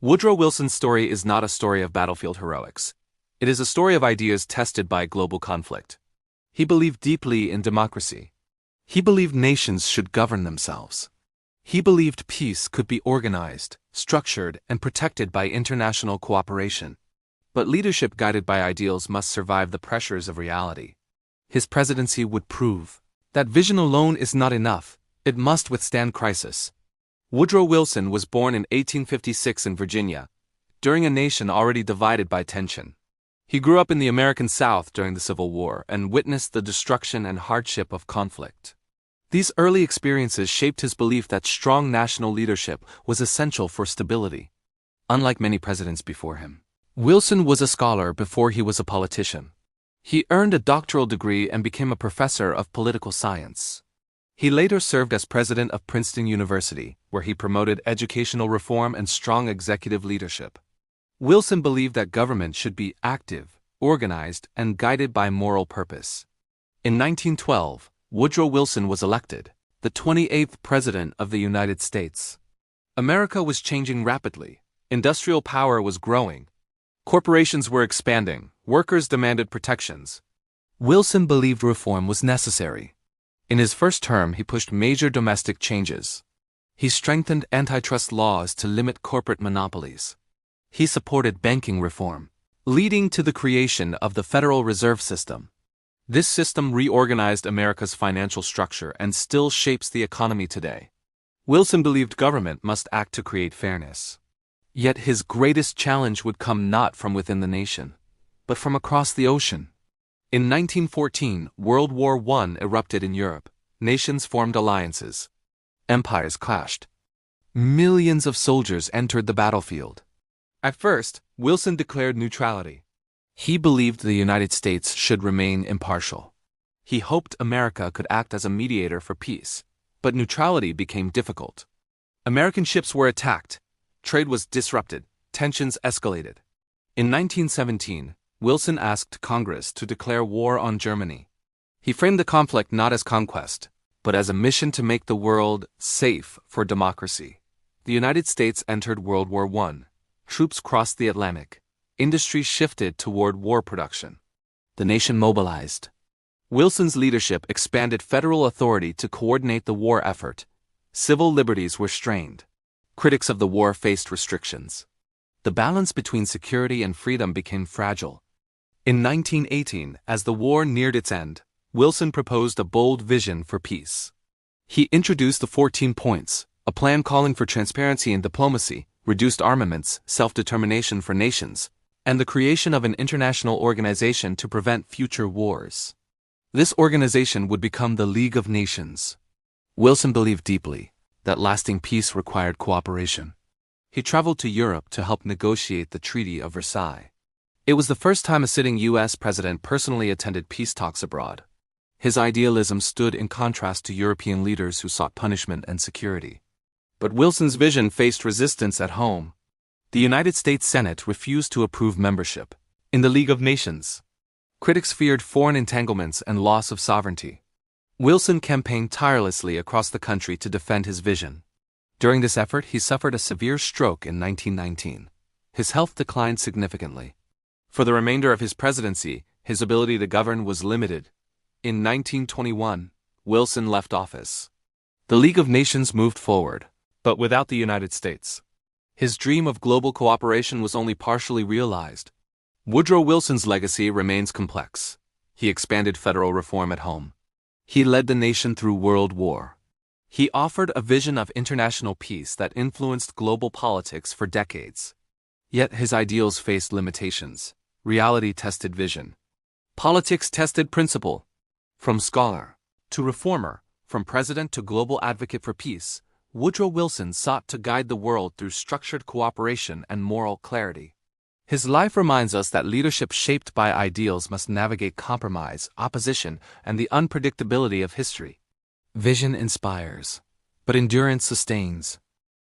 Woodrow Wilson's story is not a story of battlefield heroics. It is a story of ideas tested by global conflict. He believed deeply in democracy. He believed nations should govern themselves. He believed peace could be organized, structured, and protected by international cooperation. But leadership guided by ideals must survive the pressures of reality. His presidency would prove that vision alone is not enough. It must withstand crisis. Woodrow Wilson was born in 1856 in Virginia, during a nation already divided by tension. He grew up in the American South during the Civil War and witnessed the destruction and hardship of conflict. These early experiences shaped his belief that strong national leadership was essential for stability. Unlike many presidents before him, Wilson was a scholar before he was a politician. He earned a doctoral degree and became a professor of political science. He later served as president of Princeton University, where he promoted educational reform and strong executive leadership. Wilson believed that government should be active, organized, and guided by moral purpose. In 1912, Woodrow Wilson was elected the 28th President of the United States. America was changing rapidly. Industrial power was growing. Corporations were expanding. Workers demanded protections. Wilson believed reform was necessary. In his first term, he pushed major domestic changes. He strengthened antitrust laws to limit corporate monopolies. He supported banking reform, leading to the creation of the Federal Reserve System. This system reorganized America's financial structure and still shapes the economy today. Wilson believed government must act to create fairness. Yet his greatest challenge would come not from within the nation, but from across the ocean. In 1914, World War I erupted in Europe. Nations formed alliances. Empires clashed. Millions of soldiers entered the battlefield. At first, Wilson declared neutrality. He believed the United States should remain impartial. He hoped America could act as a mediator for peace, but neutrality became difficult. American ships were attacked. Trade was disrupted. Tensions escalated. In 1917, Wilson asked Congress to declare war on Germany. He framed the conflict not as conquest, but as a mission to make the world safe for democracy. The United States entered World War I. Troops crossed the Atlantic. Industry shifted toward war production. The nation mobilized. Wilson's leadership expanded federal authority to coordinate the war effort. Civil liberties were strained. Critics of the war faced restrictions. The balance between security and freedom became fragile. In 1918, as the war neared its end, Wilson proposed a bold vision for peace. He introduced the 14 Points, a plan calling for transparency in diplomacy, reduced armaments, self-determination for nations, and the creation of an international organization to prevent future wars. This organization would become the League of Nations. Wilson believed deeply that lasting peace required cooperation. He traveled to Europe to help negotiate the Treaty of Versailles. It was the first time a sitting U.S. president personally attended peace talks abroad. His idealism stood in contrast to European leaders who sought punishment and security. But Wilson's vision faced resistance at home. The United States Senate refused to approve membership in the League of Nations. Critics feared foreign entanglements and loss of sovereignty. Wilson campaigned tirelessly across the country to defend his vision. During this effort, he suffered a severe stroke in 1919. His health declined significantly. For the remainder of his presidency, his ability to govern was limited. In 1921, Wilson left office. The League of Nations moved forward, but without the United States. His dream of global cooperation was only partially realized. Woodrow Wilson's legacy remains complex. He expanded federal reform at home. He led the nation through World War. He offered a vision of international peace that influenced global politics for decades. Yet his ideals faced limitations. Reality tested vision. Politics tested principle. From scholar to reformer, from president to global advocate for peace, Woodrow Wilson sought to guide the world through structured cooperation and moral clarity. His life reminds us that leadership shaped by ideals must navigate compromise, opposition, and the unpredictability of history. Vision inspires, but endurance sustains.